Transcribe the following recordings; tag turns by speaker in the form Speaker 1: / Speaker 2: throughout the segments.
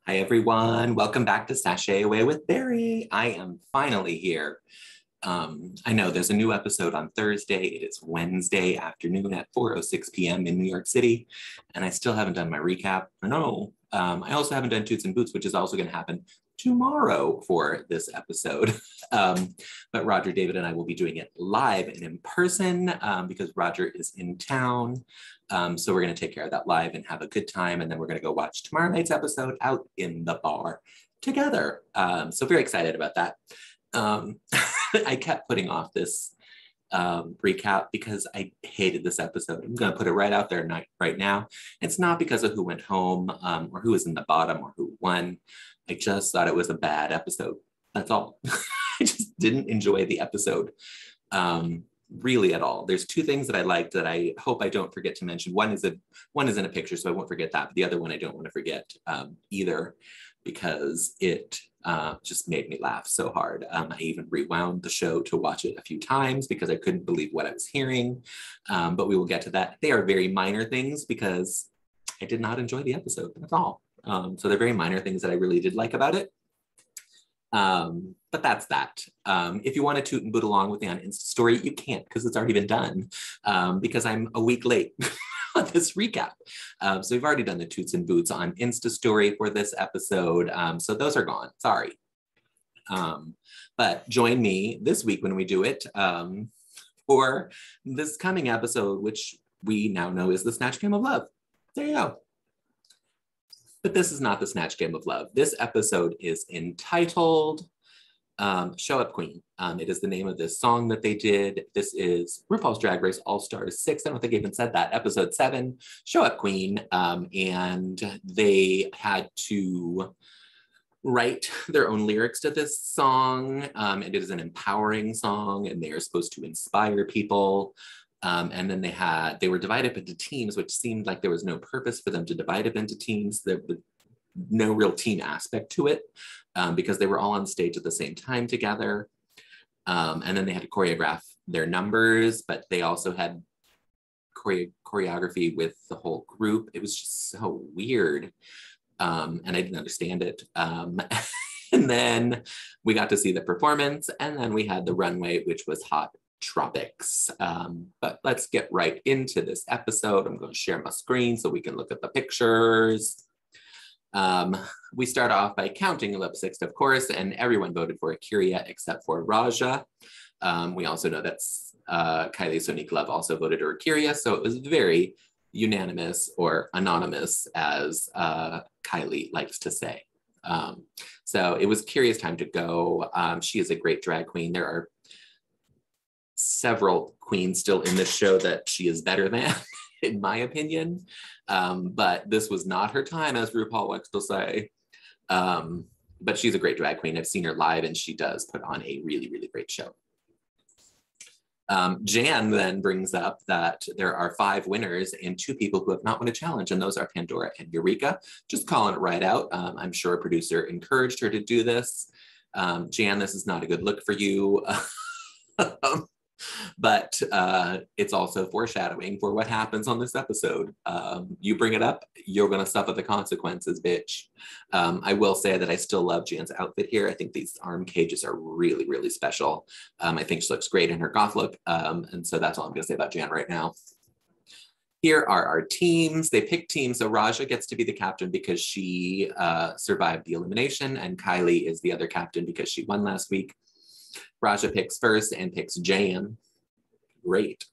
Speaker 1: Hi, everyone. Welcome back to Sashay Away with Barry. I am finally here. I know there's a new episode on Thursday. It is Wednesday afternoon at 4:06 p.m. in New York City, and I still haven't done my recap. I also haven't done Toots and Boots, which is also going to happen tomorrow for this episode. But Roger, David, and I will be doing it live and in person because Roger is in town. So we're going to take care of that live and have a good time. And then we're going to go watch tomorrow night's episode out in the bar together. So very excited about that. I kept putting off this recap because I hated this episode. I'm going to put it right out there right now. It's not because of who went home or who was in the bottom or who won. I just thought it was a bad episode. That's all. I just didn't enjoy the episode really at all. There's two things that I liked that I hope I don't forget to mention. One is in a picture, so I won't forget that. But the other one I don't want to forget either because it just made me laugh so hard. I even rewound the show to watch it a few times because I couldn't believe what I was hearing. But we will get to that. They are very minor things because I did not enjoy the episode. That's all. So they're very minor things that I really did like about it. But that's that. If you want to toot and boot along with me on Insta Story, you can't because it's already been done because I'm a week late on this recap. So we've already done the Toots and Boots on Insta Story for this episode. So those are gone. Sorry. But join me this week when we do it for this coming episode, which we now know is the Snatch Game of Love. There you go. But this is not the Snatch Game of Love. This episode is entitled Show Up Queen. It is the name of this song that they did. This is RuPaul's Drag Race All-Stars 6. I don't think I even said that. Episode 7, Show Up Queen. And they had to write their own lyrics to this song. And it is an empowering song, and they are supposed to inspire people. And then they were divided up into teams, which seemed like there was no purpose for them to divide up into teams. There was no real team aspect to it because they were all on stage at the same time together. And then they had to choreograph their numbers, but they also had choreography with the whole group. It was just so weird. And I didn't understand it. And then we got to see the performance, and then we had the runway, which was Hot Tropics. But let's get right into this episode. I'm going to share my screen so we can look at the pictures. We start off by counting lip syncs, of course, and everyone voted for Akira except for Raja. We also know that Kylie Sonique Love also voted for Akira, so it was very unanimous or anonymous, as Kylie likes to say. So it was Kyria's time to go. She is a great drag queen. There are several queens still in this show that she is better than, in my opinion. But this was not her time, as RuPaul likes to say. But she's a great drag queen. I've seen her live, and she does put on a really, really great show. Jan then brings up that there are 5 winners and 2 people who have not won a challenge, and those are Pandora and Eureka. Just calling it right out. I'm sure a producer encouraged her to do this. Jan, this is not a good look for you. But it's also foreshadowing for what happens on this episode. You bring it up, you're going to suffer the consequences, bitch. I will say that I still love Jan's outfit here. I think these arm cages are really, really special. I think she looks great in her goth look. And so that's all I'm going to say about Jan right now. Here are our teams. They pick teams. So Raja gets to be the captain because she survived the elimination, and Kylie is the other captain because she won last week. Raja picks first and picks Jan. Great.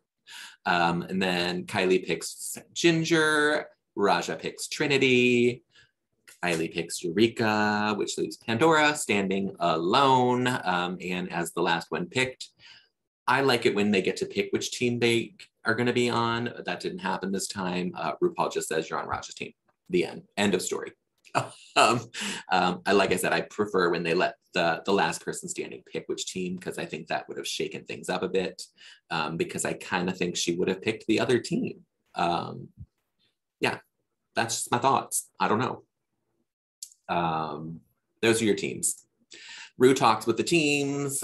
Speaker 1: And then Kylie picks Ginger. Raja picks Trinity. Kylie picks Eureka, which leaves Pandora standing alone. And as the last one picked, I like it when they get to pick which team they are going to be on. That didn't happen this time. RuPaul just says you're on Raja's team. The end. End of story. Like I said, I prefer when they let the last person standing pick which team, because I think that would have shaken things up a bit, because I kind of think she would have picked the other team. Yeah, that's just my thoughts. I don't know. Those are your teams. Ru talks with the teams.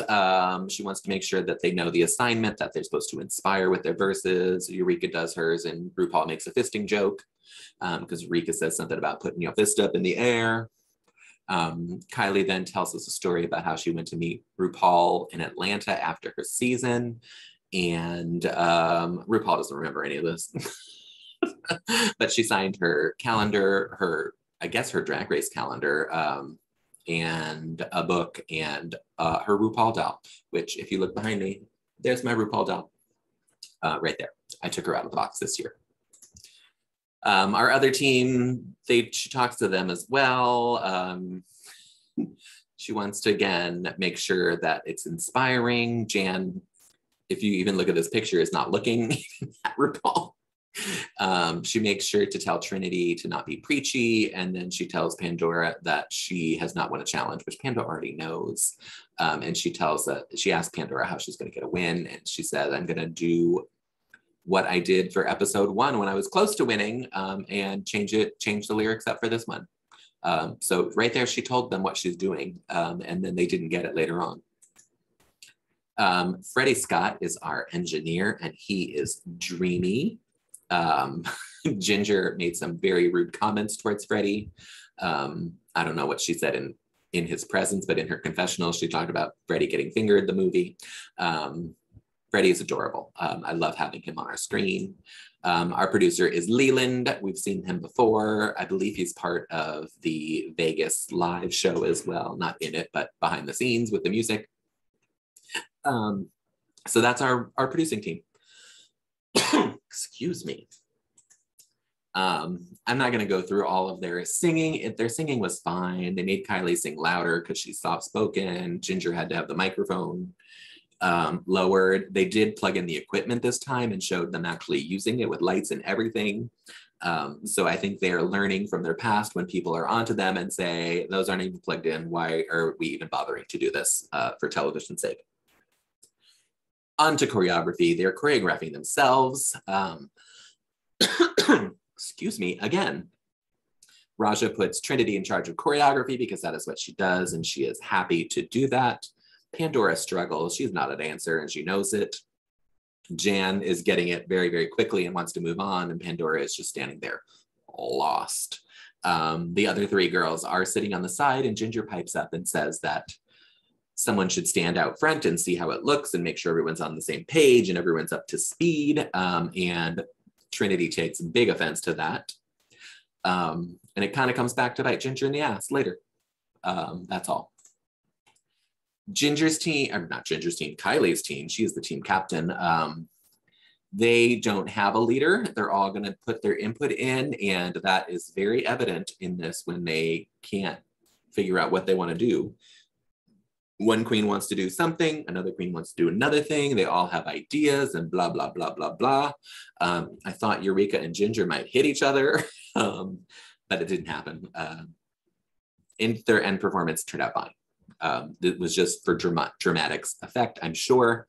Speaker 1: She wants to make sure that they know the assignment, that they're supposed to inspire with their verses. Eureka does hers, and RuPaul makes a fisting joke because Eureka says something about putting your fist up in the air. Kylie then tells us a story about how she went to meet RuPaul in Atlanta after her season. And RuPaul doesn't remember any of this. But she signed her calendar, I guess her Drag Race calendar, and a book and her RuPaul doll, which if you look behind me, there's my RuPaul doll right there. I took her out of the box this year. Our other team, she talks to them as well. She wants to, again, make sure that it's inspiring. Jan, if you even look at this picture, is not looking at RuPaul. She makes sure to tell Trinity to not be preachy, and then she tells Pandora that she has not won a challenge, which Pandora already knows. And she asks Pandora how she's going to get a win, and she says, I'm going to do what I did for episode 1 when I was close to winning, and change the lyrics up for this one. So right there, she told them what she's doing, and then they didn't get it later on. Freddie Scott is our engineer, and he is dreamy. Ginger made some very rude comments towards Freddie. I don't know what she said in his presence, but in her confessional, she talked about Freddie getting fingered the movie. Freddie is adorable. I love having him on our screen. Our producer is Leland. We've seen him before. I believe he's part of the Vegas live show as well. Not in it, but behind the scenes with the music. So that's our producing team. Excuse me. I'm not going to go through all of their singing. Their singing was fine. They made Kylie sing louder because she's soft-spoken. Ginger had to have the microphone lowered. They did plug in the equipment this time and showed them actually using it with lights and everything. So I think they are learning from their past when people are onto them and say, those aren't even plugged in. Why are we even bothering to do this for television's sake? On to choreography. They're choreographing themselves. Excuse me, again. Raja puts Trinity in charge of choreography because that is what she does, and she is happy to do that. Pandora struggles. She's not a dancer, and she knows it. Jan is getting it very, very quickly and wants to move on, and Pandora is just standing there, lost. The other 3 girls are sitting on the side, and Ginger pipes up and says that someone should stand out front and see how it looks and make sure everyone's on the same page and everyone's up to speed. And Trinity takes big offense to that. And it kind of comes back to bite Ginger in the ass later. That's all. Ginger's team, or not Ginger's team, Kylie's team, she is the team captain. They don't have a leader. They're all going to put their input in, and that is very evident in this when they can't figure out what they want to do. One queen wants to do something, another queen wants to do another thing. They all have ideas and blah, blah, blah, blah, blah. I thought Eureka and Ginger might hit each other, but it didn't happen. And their end performance turned out fine. It was just for dramatics effect, I'm sure,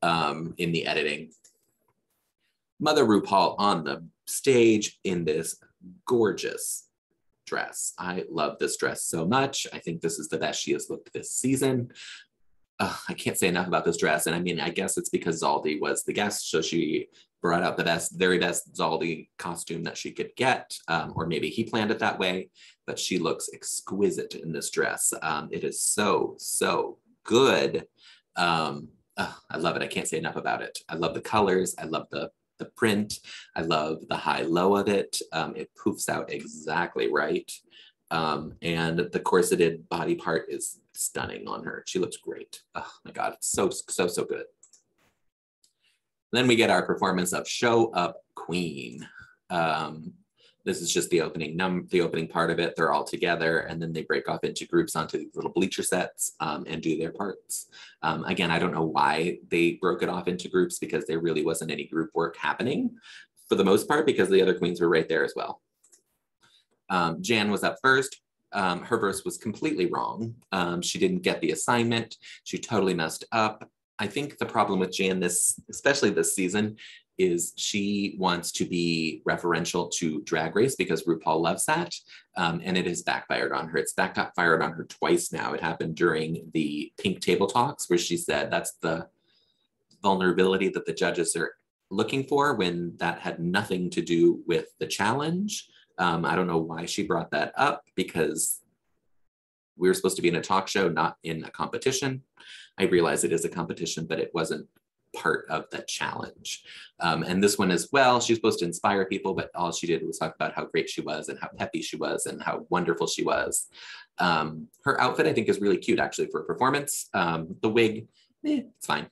Speaker 1: in the editing. Mother RuPaul on the stage in this gorgeous dress. I love this dress so much. I think this is the best she has looked this season. I can't say enough about this dress. And I mean, I guess it's because Zaldi was the guest, so she brought out the very best Zaldi costume that she could get, or maybe he planned it that way, but she looks exquisite in this dress. It is so, so good. I love it. I can't say enough about it. I love the colors. I love the print. I love the high-low of it. It poofs out exactly right. And the corseted body part is stunning on her. She looks great. Oh my God, it's so, so, so good. Then we get our performance of Show Up Queen. This is just the opening part of it. They're all together, and then they break off into groups onto these little bleacher sets and do their parts. Again, I don't know why they broke it off into groups, because there really wasn't any group work happening for the most part, because the other queens were right there as well. Jan was up first. Her verse was completely wrong. She didn't get the assignment. She totally messed up. I think the problem with Jan, especially this season, is she wants to be referential to Drag Race because RuPaul loves that, and it has backfired on her. It's backfired on her twice now. It happened during the Pink Table Talks, where she said that's the vulnerability that the judges are looking for, when that had nothing to do with the challenge. I don't know why she brought that up, because we were supposed to be in a talk show, not in a competition. I realize it is a competition, but it wasn't part of the challenge. And this one as well, she was supposed to inspire people, but all she did was talk about how great she was and how peppy she was and how wonderful she was. Her outfit, I think, is really cute, actually, for a performance. The wig, it's fine.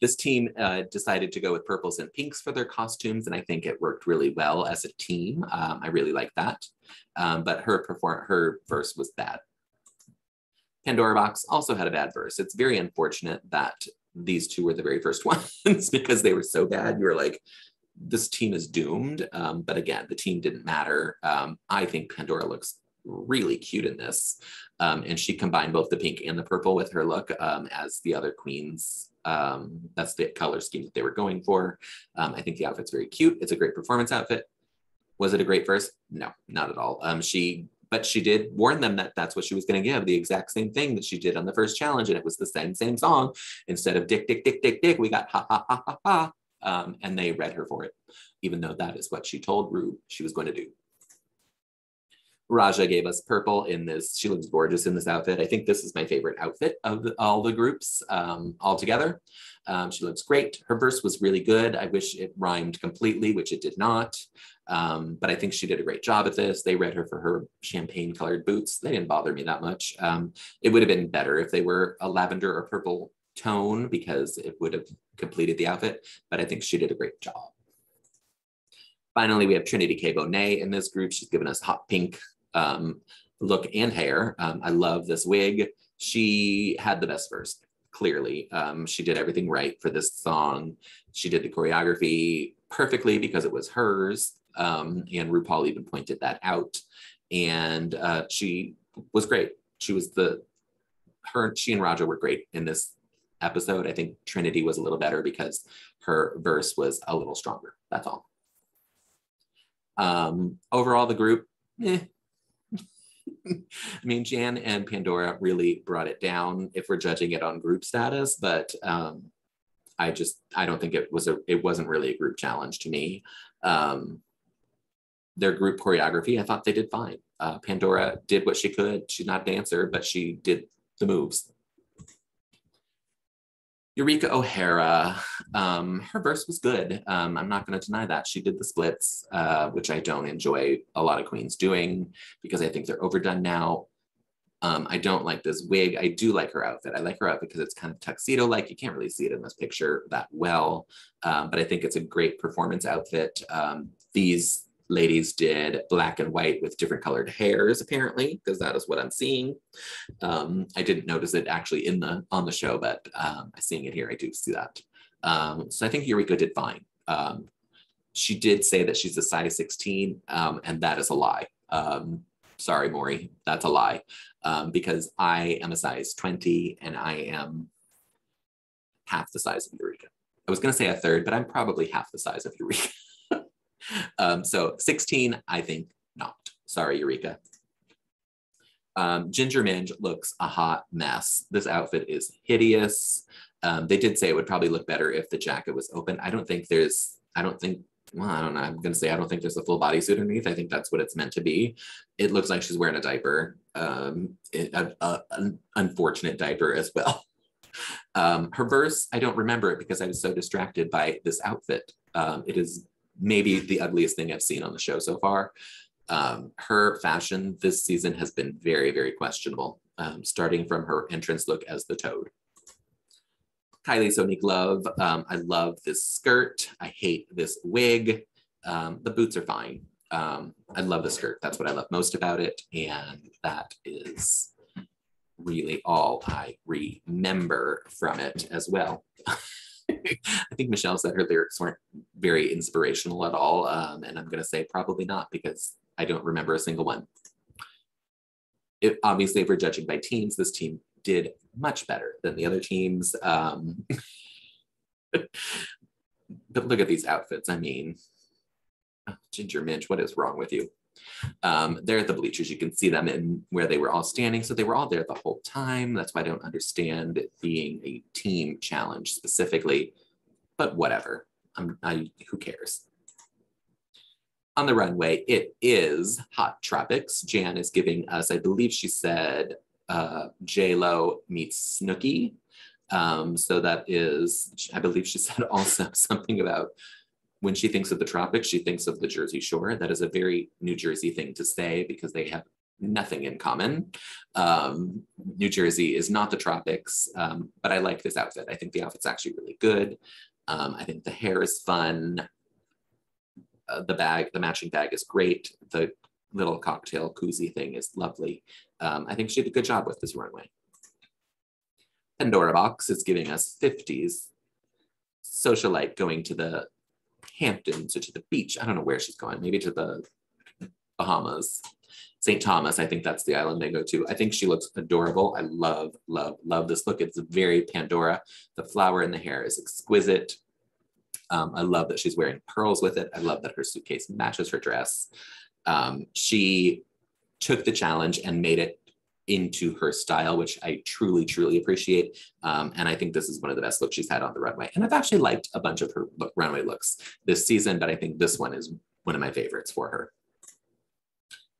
Speaker 1: This team decided to go with purples and pinks for their costumes, and I think it worked really well as a team. I really like that. But her verse was bad. Pandora Box also had a bad verse. It's very unfortunate that these two were the very first ones because they were so bad. You were like, this team is doomed. But again, the team didn't matter. I think Pandora looks really cute in this. And she combined both the pink and the purple with her look as the other queens. That's the color scheme that they were going for. I think the outfit's very cute. It's a great performance outfit. Was it a great verse? No, not at all. But she did warn them that that's what she was going to give, the exact same thing that she did on the first challenge, and it was the same song. Instead of dick, dick, dick, dick, dick, we got ha, ha, ha, ha, ha. And they read her for it, even though that is what she told Ru she was going to do. Raja gave us purple in this. She looks gorgeous in this outfit. I think this is my favorite outfit of all the groups all together. She looks great. Her verse was really good. I wish it rhymed completely, which it did not. But I think she did a great job at this. They read her for her champagne colored boots. They didn't bother me that much. It would have been better if they were a lavender or purple tone because it would have completed the outfit, but I think she did a great job. Finally, we have Trinity K. Bonet in this group. She's given us hot pink look and hair. I love this wig. She had the best verse, clearly. She did everything right for this song. She did the choreography perfectly because it was hers. And RuPaul even pointed that out. And she was great. She and Raja were great in this episode. I think Trinity was a little better because her verse was a little stronger. That's all. Overall, the group, I mean, Jan and Pandora really brought it down if we're judging it on group status, but I don't think it wasn't really a group challenge to me. Their group choreography, I thought they did fine. Pandora did what she could. She's not a dancer, but she did the moves. Eureka O'Hara, her verse was good. I'm not going to deny that. She did the splits, which I don't enjoy a lot of queens doing because I think they're overdone now. I don't like this wig. I do like her outfit. I like her outfit because it's kind of tuxedo-like. You can't really see it in this picture that well, but I think it's a great performance outfit. These ladies did black and white with different colored hairs, apparently, because that is what I'm seeing. I didn't notice it actually on the show, but seeing it here, I do see that. So I think Eureka did fine. She did say that she's a size 16, and that is a lie. Sorry, Maury, that's a lie, because I am a size 20 and I am half the size of Eureka. I was going to say a third, but I'm probably half the size of Eureka. So 16, I think not. Sorry, Eureka. Ginger Minge looks a hot mess. This outfit is hideous. They did say it would probably look better if the jacket was open. I don't think, well, I don't know. I'm going to say I don't think there's a full bodysuit underneath. I think that's what it's meant to be. It looks like she's wearing a diaper, an unfortunate diaper as well. Her verse, I don't remember it because I was so distracted by this outfit. It is maybe the ugliest thing I've seen on the show so far. Her fashion this season has been very, very questionable, starting from her entrance look as the Toad. Kylie Sonique Love, I love this skirt. I hate this wig. The boots are fine. I love the skirt. That's what I love most about it. And that is really all I remember from it as well. I think Michelle said her lyrics weren't very inspirational at all. And I'm going to say probably not because I don't remember a single one. Obviously, if we're judging by teams, this team did much better than the other teams. But look at these outfits. I mean, Ginger Minge, what is wrong with you? They're at the bleachers. You can see them in where they were all standing. So they were all there the whole time. That's why I don't understand it being a team challenge specifically, but whatever. Who cares? On the runway, it is Hot Tropics. Jan is giving us, I believe she said, J-Lo meets Snooki. So that is, I believe she said also something about when she thinks of the tropics, she thinks of the Jersey Shore. That is a very New Jersey thing to say because they have nothing in common. New Jersey is not the tropics, but I like this outfit. I think the outfit's actually really good. I think the hair is fun. The matching bag is great. The little cocktail koozie thing is lovely. I think she did a good job with this runway. Pandora Box is giving us 50s socialite going to the Hamptons or to the beach. I don't know where she's going, maybe to the Bahamas. St. Thomas, I think that's the island they go to. I think she looks adorable. I love, love, love this look. It's very Pandora. The flower in the hair is exquisite. I love that she's wearing pearls with it. I love that her suitcase matches her dress. She took the challenge and made it into her style, which I truly, truly appreciate. And I think this is one of the best looks she's had on the runway. And I've actually liked a bunch of her runway looks this season, but I think this one is one of my favorites for her.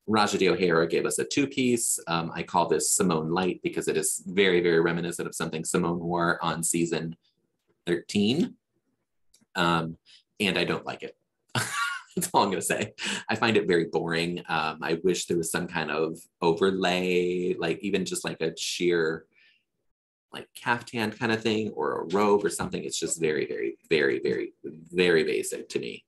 Speaker 1: Rajadi O'Hara gave us a two-piece. I call this Simone Light because it is very, very reminiscent of something Simone wore on season 13. And I don't like it. That's all I'm gonna say. I find it very boring. I wish there was some kind of overlay, like even just like a sheer like caftan kind of thing or a robe or something. It's just very, very, very, very, very basic to me.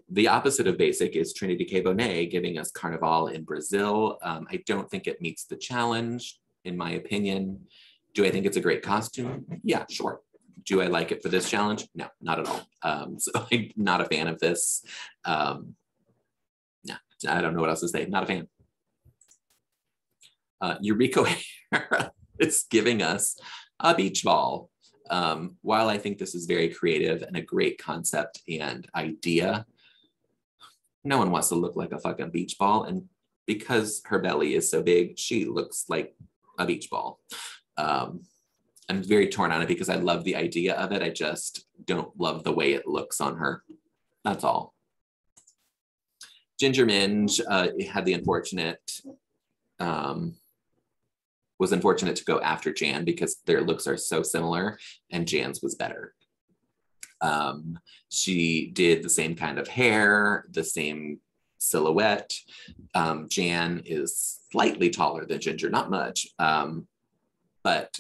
Speaker 1: The opposite of basic is Trinity K. Bonet giving us Carnival in Brazil. I don't think it meets the challenge, in my opinion. Do I think it's a great costume? Yeah, sure. Do I like it for this challenge? No, not at all. So I'm not a fan of this. No, I don't know what else to say. Not a fan. Eureka O'Hara is giving us a beach ball. While I think this is very creative and a great concept and idea, no one wants to look like a fucking beach ball. And because her belly is so big, she looks like a beach ball. I'm very torn on it because I love the idea of it. I just don't love the way it looks on her. That's all. Ginger Minge had the was unfortunate to go after Jan because their looks are so similar and Jan's was better. She did the same kind of hair, the same silhouette. Jan is slightly taller than Ginger, not much, but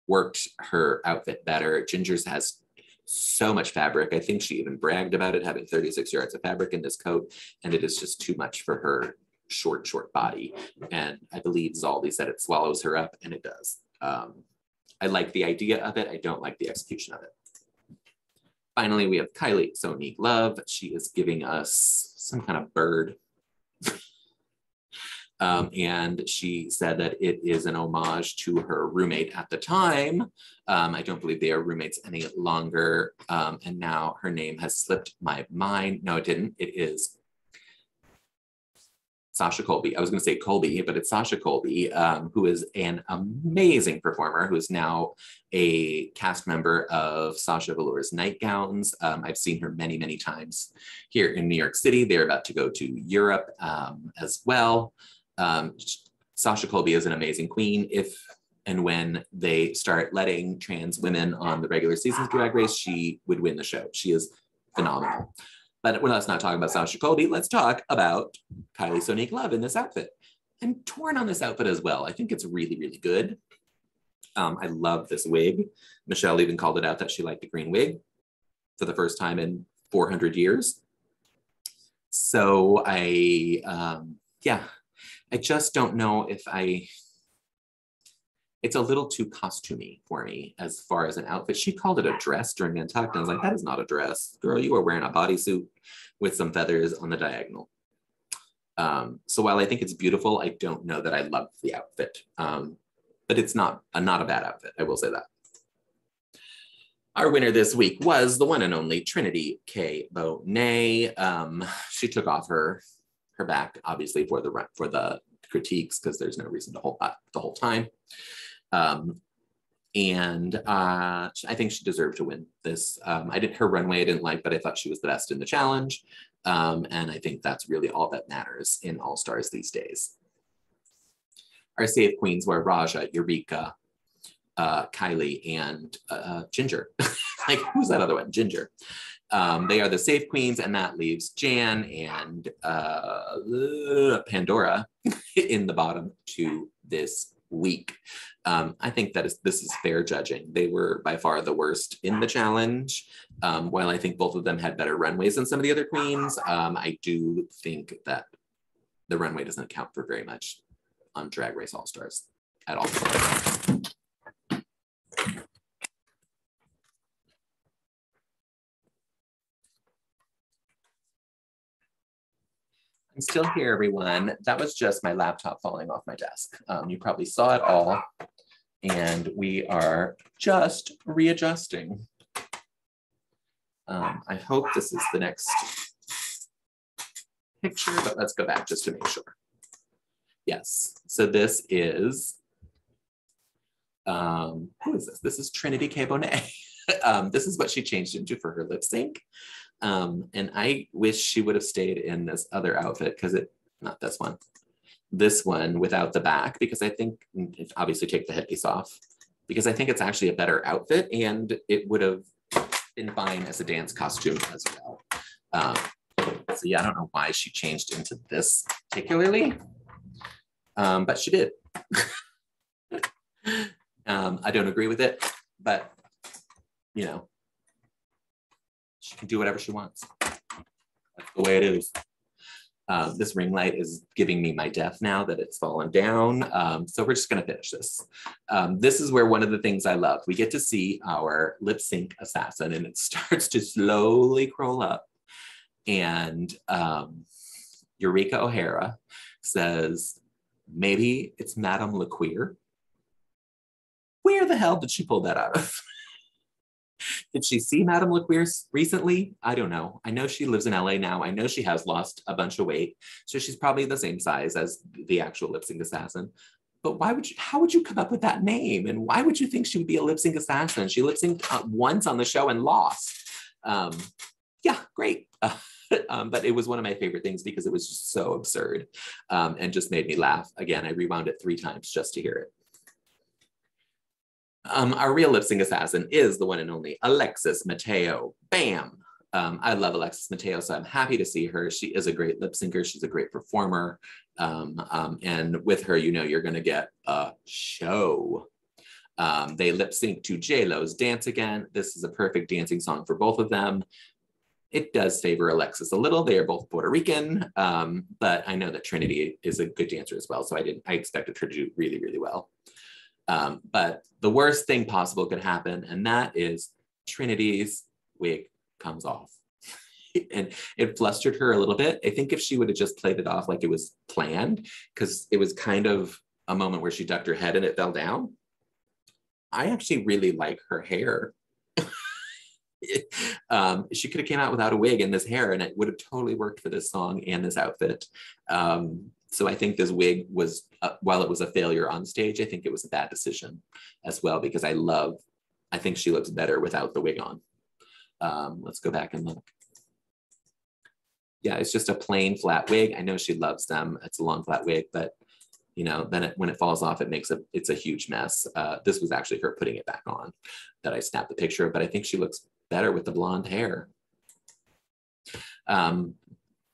Speaker 1: worked her outfit better. Ginger's has so much fabric. I think she even bragged about it, having 36 yards of fabric in this coat, and it is just too much for her short body. And I believe Zaldi said it swallows her up, and it does. I like the idea of it. I don't like the execution of it. Finally, we have Kylie Sonique Love. She is giving us some kind of bird. And she said that it is an homage to her roommate at the time. I don't believe they are roommates any longer. And now her name has slipped my mind. No, it didn't. It is Sasha Colby. I was going to say Colby, but it's Sasha Colby, who is an amazing performer, who is now a cast member of Sasha Velour's Nightgowns. I've seen her many, many times here in New York City. They're about to go to Europe as well. Sasha Colby is an amazing queen. If and when they start letting trans women on the regular seasons of Drag Race, she would win the show. She is phenomenal. But let's not talk about Sasha Colby. Let's talk about Kylie Sonique Love in this outfit. I'm torn on this outfit as well. I think it's really, really good. I love this wig. Michelle even called it out that she liked the green wig for the first time in 400 years. So yeah, I just don't know if it's a little too costumey for me as far as an outfit. She called it a dress during Untucked, and I was like, that is not a dress. Girl, you are wearing a bodysuit with some feathers on the diagonal. So while I think it's beautiful, I don't know that I love the outfit. But it's not a bad outfit, I will say that. Our winner this week was the one and only Trinity K. Bonet. She took off her back, obviously, for the critiques, because there's no reason to hold that the whole time. And I think she deserved to win this. Her runway I didn't like, but I thought she was the best in the challenge. And I think that's really all that matters in All Stars these days. Our safe queens were Raja, Eureka, Kylie, and Ginger. Like, who's that other one? Ginger. They are the safe queens, and that leaves Jan and Pandora in the bottom two this week. I think this is fair judging. They were by far the worst in the challenge. While I think both of them had better runways than some of the other queens, I do think that the runway doesn't count for very much on Drag Race All Stars at all. I'm still here, everyone. That was just my laptop falling off my desk. You probably saw it all, and we are just readjusting. I hope this is the next picture, but let's go back just to make sure. Yes, so this is, who is this? This is Trinity K. Bonet. This is what she changed into for her lip sync. And I wish she would have stayed in this other outfit, because not this one without the back, because I think, obviously take the headpiece off, because I think it's actually a better outfit, and it would have been fine as a dance costume as well. So yeah, I don't know why she changed into this particularly, but she did. I don't agree with it, but you know, she can do whatever she wants. That's the way it is. This ring light is giving me my death now that it's fallen down. So we're just gonna finish this. This is where one of the things I love, we get to see our lip sync assassin, and it starts to slowly crawl up. And Eureka O'Hara says, maybe it's Madame LeQueer. Where the hell did she pull that out of? Did she see Madame LeQueer recently? I don't know. I know she lives in LA now. I know she has lost a bunch of weight. So she's probably the same size as the actual lip sync assassin. But how would you come up with that name? And why would you think she would be a lip sync assassin? She lip synced once on the show and lost. Yeah, great. But it was one of my favorite things because it was just so absurd and just made me laugh. Again, I rewound it 3 times just to hear it. Our real lip sync assassin is the one and only Alexis Mateo. Bam! I love Alexis Mateo, so I'm happy to see her. She is a great lip syncer. She's a great performer. And with her, you know, you're going to get a show. They lip sync to J-Lo's Dance Again. This is a perfect dancing song for both of them. It does favor Alexis a little. They are both Puerto Rican, but I know that Trinity is a good dancer as well, so I expected her to do really, really well. But the worst thing possible could happen, and that is Trinity's wig comes off. And it flustered her a little bit. I think if she would have just played it off like it was planned, because it was kind of a moment where she ducked her head and it fell down. I actually really like her hair. She could have came out without a wig and this hair, and it would have totally worked for this song and this outfit. So I think this wig was, while it was a failure on stage, I think it was a bad decision as well, because I think she looks better without the wig on. Let's go back and look. Yeah, it's just a plain flat wig. I know she loves them. It's a long flat wig, but you know, then when it falls off, it's a huge mess. This was actually her putting it back on that I snapped the picture of, but I think she looks better with the blonde hair. I'm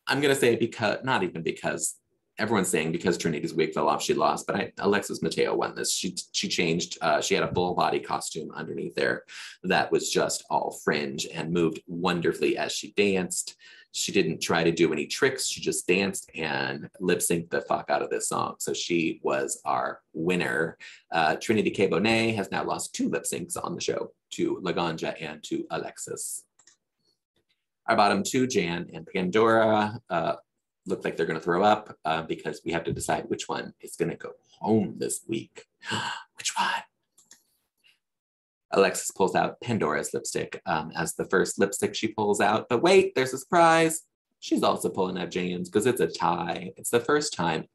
Speaker 1: gonna say not even because, everyone's saying because Trinity's wig fell off, she lost, but Alexis Mateo won this. She changed, she had a full body costume underneath there that was just all fringe and moved wonderfully as she danced. She didn't try to do any tricks. She just danced and lip synced the fuck out of this song. So she was our winner. Trinity K. Bonet has now lost 2 lip syncs on the show, to Laganja and to Alexis. Our bottom 2, Jan and Pandora, look like they're going to throw up because we have to decide which one is going to go home this week. Which one? Alexis pulls out Pandora's lipstick as the first lipstick she pulls out. But wait, there's a surprise. She's also pulling out Jan's because it's a tie. It's the first time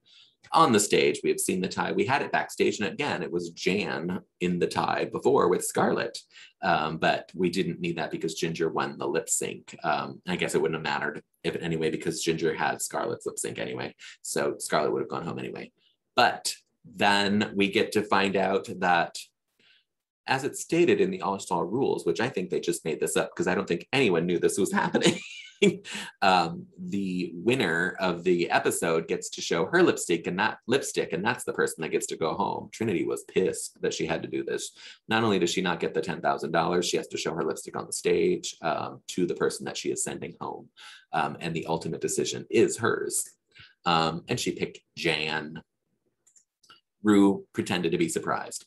Speaker 1: On the stage, we have seen the tie. We had it backstage, and again, it was Jan in the tie before with Scarlett, but we didn't need that because Ginger won the lip sync. I guess it wouldn't have mattered if anyway, because Ginger had Scarlett's lip sync anyway, so Scarlett would have gone home anyway. But then we get to find out that, as it's stated in the All-Star rules, which I think they just made this up because I don't think anyone knew this was happening. The winner of the episode gets to show her lipstick, and that's the person that gets to go home. Trinity was pissed that she had to do this. Not only does she not get the $10,000, she has to show her lipstick on the stage to the person that she is sending home. And the ultimate decision is hers. And she picked Jan. Rue pretended to be surprised.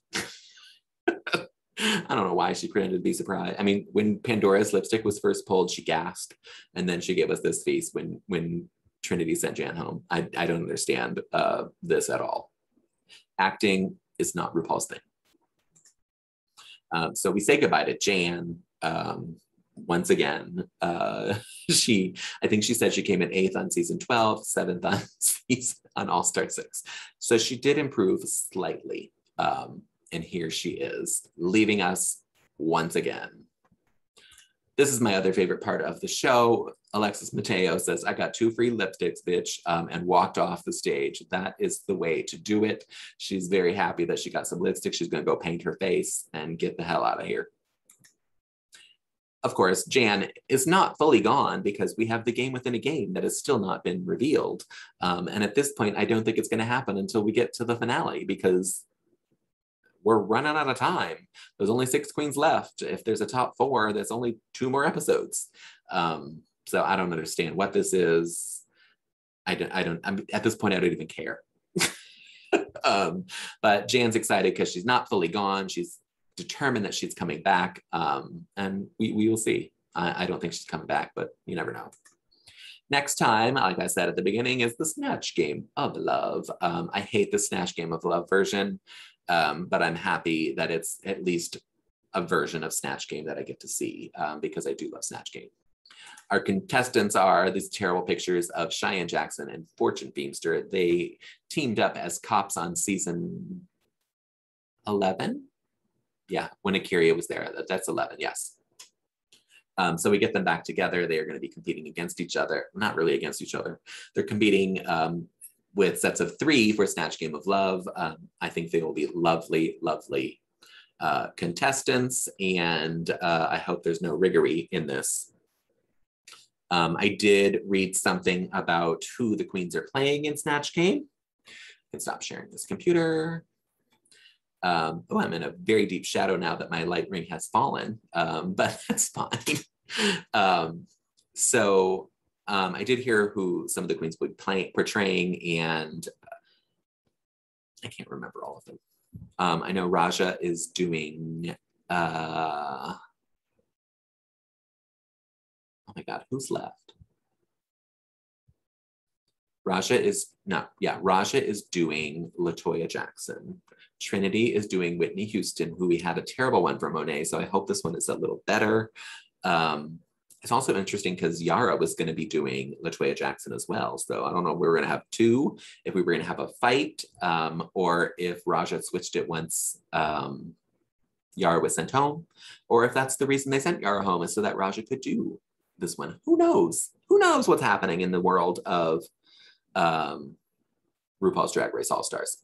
Speaker 1: I don't know why she pretended to be surprised. I mean, when Pandora's lipstick was first pulled, she gasped, and then she gave us this face when Trinity sent Jan home. I don't understand this at all. Acting is not RuPaul's thing. So we say goodbye to Jan once again. I think she said she came in 8th on season 12, 7th on All-Star 6. So she did improve slightly. And here she is, leaving us once again. This is my other favorite part of the show. Alexis Mateo says, "I got 2 free lipsticks, bitch," and walked off the stage. That is the way to do it. She's very happy that she got some lipstick. She's gonna go paint her face and get the hell out of here. Of course, Jan is not fully gone because we have the game within a game that has still not been revealed. And at this point, I don't think it's gonna happen until we get to the finale, because we're running out of time. There's only 6 queens left. If there's a top 4, there's only 2 more episodes. So I don't understand what this is. At this point, I don't even care. But Jan's excited because she's not fully gone. She's determined that she's coming back. And we will see. I don't think she's coming back, but you never know. Next time, like I said at the beginning, is the Snatch Game of Love. I hate the Snatch Game of Love version. But I'm happy that it's at least a version of Snatch Game that I get to see, because I do love Snatch Game. Our contestants are these terrible pictures of Cheyenne Jackson and Fortune Feimster. They teamed up as cops on season 11. Yeah, when Akira was there. That's 11, yes. So we get them back together. They are going to be competing against each other. Not really against each other. They're competing with sets of 3 for Snatch Game of Love. I think they will be lovely, lovely contestants, and I hope there's no riggery in this. I did read something about who the queens are playing in Snatch Game. I can stop sharing this computer. Oh, I'm in a very deep shadow now that my light ring has fallen, but that's fine. I did hear who some of the queens would be portraying, and I can't remember all of them. I know Raja is doing, oh my God, who's left? Raja is doing LaToya Jackson. Trinity is doing Whitney Houston, who we had a terrible one for Monet, so I hope this one is a little better. It's also interesting because Yara was going to be doing LaToya Jackson as well. So I don't know if we were going to have 2, if we were going to have a fight, or if Raja switched it once Yara was sent home, or if that's the reason they sent Yara home, is so that Raja could do this one. Who knows? Who knows what's happening in the world of RuPaul's Drag Race All-Stars.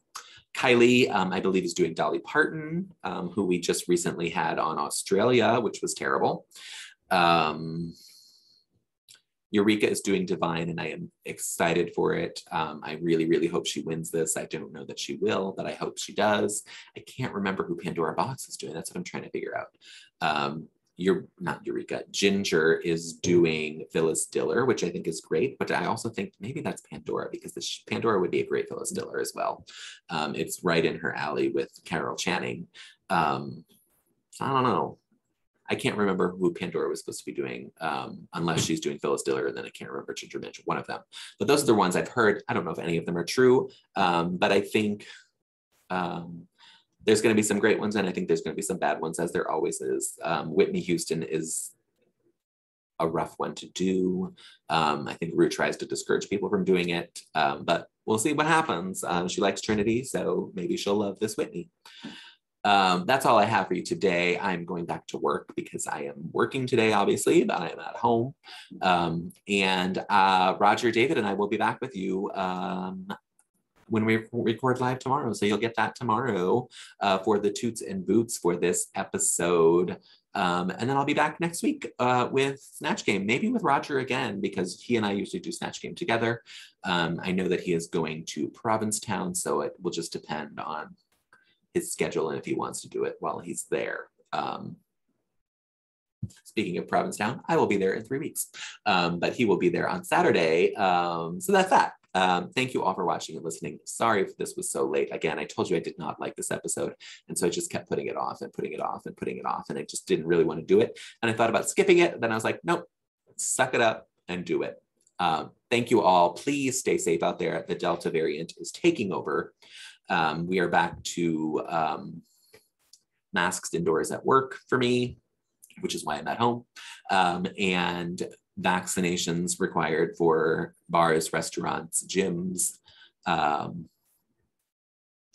Speaker 1: Kylie, I believe, is doing Dolly Parton, who we just recently had on Australia, which was terrible. Eureka is doing Divine, and I am excited for it. I really, really hope she wins this. I don't know that she will, but I hope she does. I can't remember who Pandora Box is doing. That's what I'm trying to figure out. Not Eureka. Ginger is doing Phyllis Diller, which I think is great, but I also think maybe that's Pandora, because Pandora would be a great Phyllis Diller as well. It's right in her alley with Carol Channing. So I don't know. I can't remember who Pandora was supposed to be doing, unless she's doing Phyllis Diller, and then I can't remember Ginger Minch, one of them. But those are the ones I've heard. I don't know if any of them are true, but I think there's going to be some great ones, and I think there's going to be some bad ones, as there always is. Whitney Houston is a rough one to do. I think Rue tries to discourage people from doing it, but we'll see what happens. She likes Trinity, so maybe she'll love this Whitney. That's all I have for you today. I'm going back to work because I am working today, obviously, but I am at home. And Roger, David, and I will be back with you when we record live tomorrow. So you'll get that tomorrow for the Toots and Boots for this episode. And then I'll be back next week with Snatch Game, maybe with Roger again, because he and I usually do Snatch Game together. I know that he is going to Provincetown, so it will just depend on his schedule and if he wants to do it while he's there. Speaking of Provincetown, I will be there in 3 weeks, but he will be there on Saturday. So that's that. Thank you all for watching and listening. Sorry if this was so late. Again, I told you I did not like this episode. And so I just kept putting it off and putting it off and putting it off. And I just didn't really want to do it. And I thought about skipping it. Then I was like, nope, suck it up and do it. Thank you all. Please stay safe out there. The Delta variant is taking over. We are back to masks indoors at work for me, which is why I'm at home. And vaccinations required for bars, restaurants, gyms,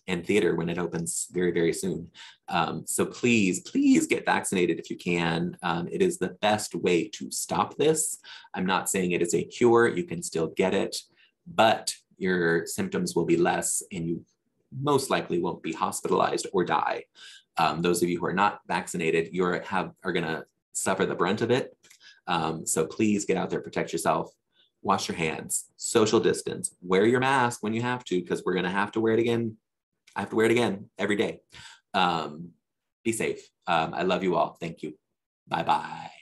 Speaker 1: and theater when it opens very, very soon. So please, please get vaccinated if you can. It is the best way to stop this. I'm not saying it is a cure. You can still get it, but your symptoms will be less and you most likely won't be hospitalized or die. Those of you who are not vaccinated, are gonna suffer the brunt of it. So please get out there, protect yourself, wash your hands, social distance, wear your mask when you have to, because we're gonna have to wear it again. I have to wear it again every day. Be safe. I love you all. Thank you. Bye-bye.